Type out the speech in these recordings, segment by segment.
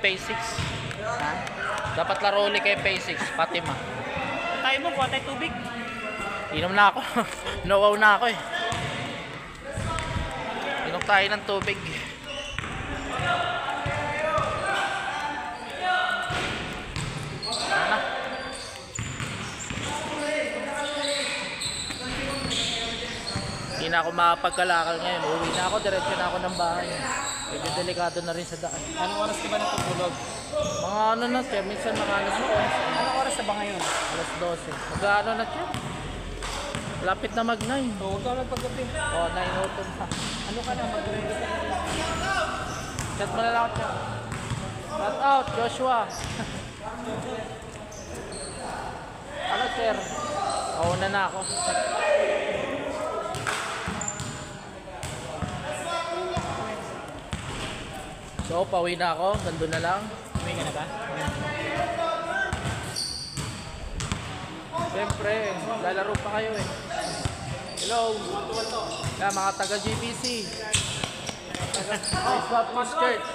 Phase 6. Ha? Dapat laro ulit kay Phase 6, Fatima. Tayo mo, kuha tayo tubig. Inom na ako. Nawaw na ako eh. Inom tayo ng tubig. Ano na? Hindi na ako makapagkalakal ngayon. Uwi na ako, diretso na ako ng bahay. Medyo delikado na rin sa daan. Anong oras ka ba natutulog? Mga ano na siya, minsan mga alas 11. Anong oras na ba ngayon? Alas 12. Mag-ano na siya? Lapit na mag-9. Huwag ka magpagabi. O, 9:02 na. Ano ka na? Mag-ready ka na. Chat mo na lang ako siya. Shout out, Joshua. Ano, sir? Una na ako. So, pauwi na ako. Gando na lang. Uwi ka na ba? Siyempre, lalaro pa kayo eh. Hello. Mga taga GBC. Nice swap mo skirt.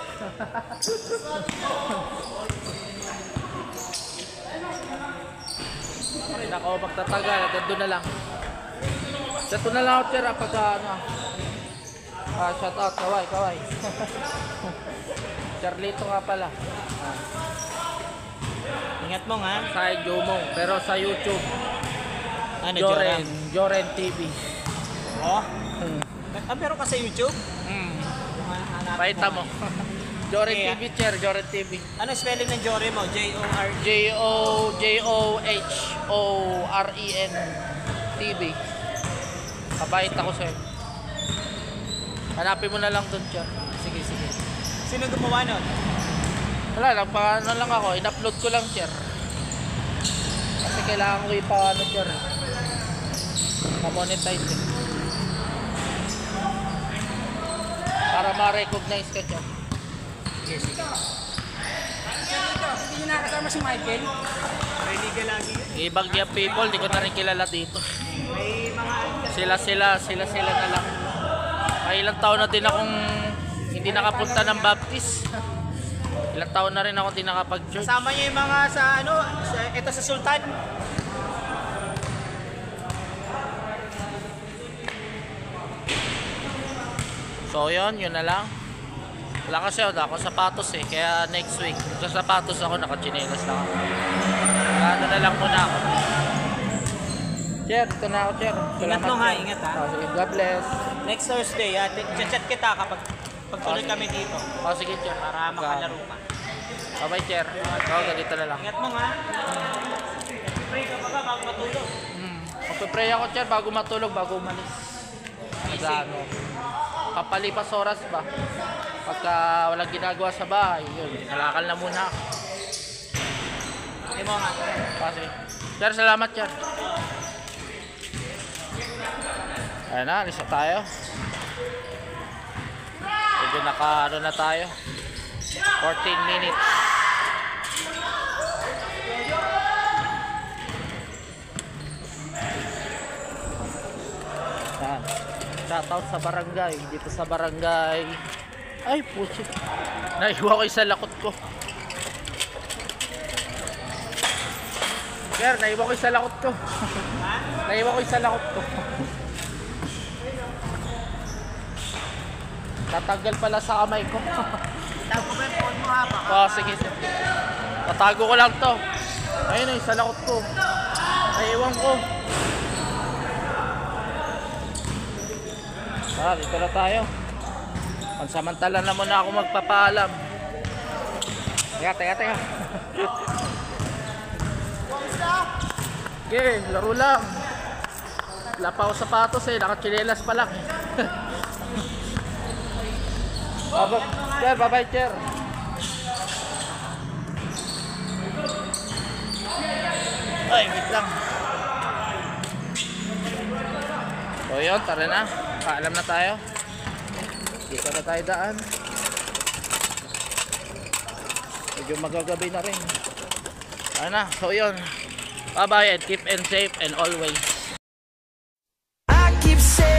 Hindi na ako magtatagal. Gando na lang. Chat na lang ako, sir. Pagka ano. Shout out. Kaway, kaway. Charlito nga pala. Ingat mo nga. Sa Jomong. Pero sa YouTube. Ano, Joren TV. Oh? Pero ka sa YouTube? Paita mo. Joren Okay, TV, chair. Joren TV. Ano spelling ng Jory mo? J-O-R... Joren TV. Kabait ako sa'yo. Hanapin mo na lang doon, chair. Sige, sige. Sino gumawa nun? Wala lang, paano lang ako. In-upload ko lang, chair. Kasi kailangan ko ipaano, chair. Pa-monetize eh. Para ma-recognize ka, chair. Yes, sige. Hindi nyo nakasama si Michael? May liga lagi yun. Ibang niya people, di ko na rin kilala dito. May mga... Sila na lang. May ilang taon na din akong hindi nakapunta ng Baptist. Ilang taon na rin ako hindi nakapag-church. Kasama niya yung mga sa ano, ito sa Sultan. So yun na lang. Wala kasi ako sapatos eh, kaya next week sa sapatos ako, nakachinelas lang ako. Ano na lang muna ako. Chair, ito na ako, chair. Ingat mo ha, ingat ha. Sige, God bless. Next Thursday, chat kita kapag tuloy kami dito. Sige, chair. Para makalaro ka. Bye, chair. Ganito na lang. Ingat mo ha. Pray ka pa ba bago matulog? Magpipray ako, chair, bago matulog, bago umalis. Ano, kapalipas oras ba? Pagka walang ginagawa sa bahay, yun, nalakal na muna ako. Hindi mo nga. Kasi, chair, salamat, chair. Ayan na, alis na tayo. Medyo naka, na tayo. 14 minutes. Ayan. Shoutout sa barangay. Dito sa barangay. Ay, puso. Naiwa ko yung sa lakot ko. Sir, naiwa ko yung sa lakot ko. Naiwa ko yung sa lakot ko. Tatanggal pala sa kamay ko. Tago ba yung phone mo ha? Baka... Oh, sige, sir. Tatago ko lang to. Ayun yung sa lakot ko. Naiwan ko. Dito na tayo. Pansamantala na muna ako magpapaalam. Teka. Okay, laro lang. Wala pa ako sapatos eh, nakachinelas pa lang. Chair, bye-bye, chair. Ay, wait lang. So yun, tara na. Paalam na tayo. Dito na tayo daan. Medyo magagabi na rin. Ano na, so yun. Bye-bye and keep and safe and always. I keep saying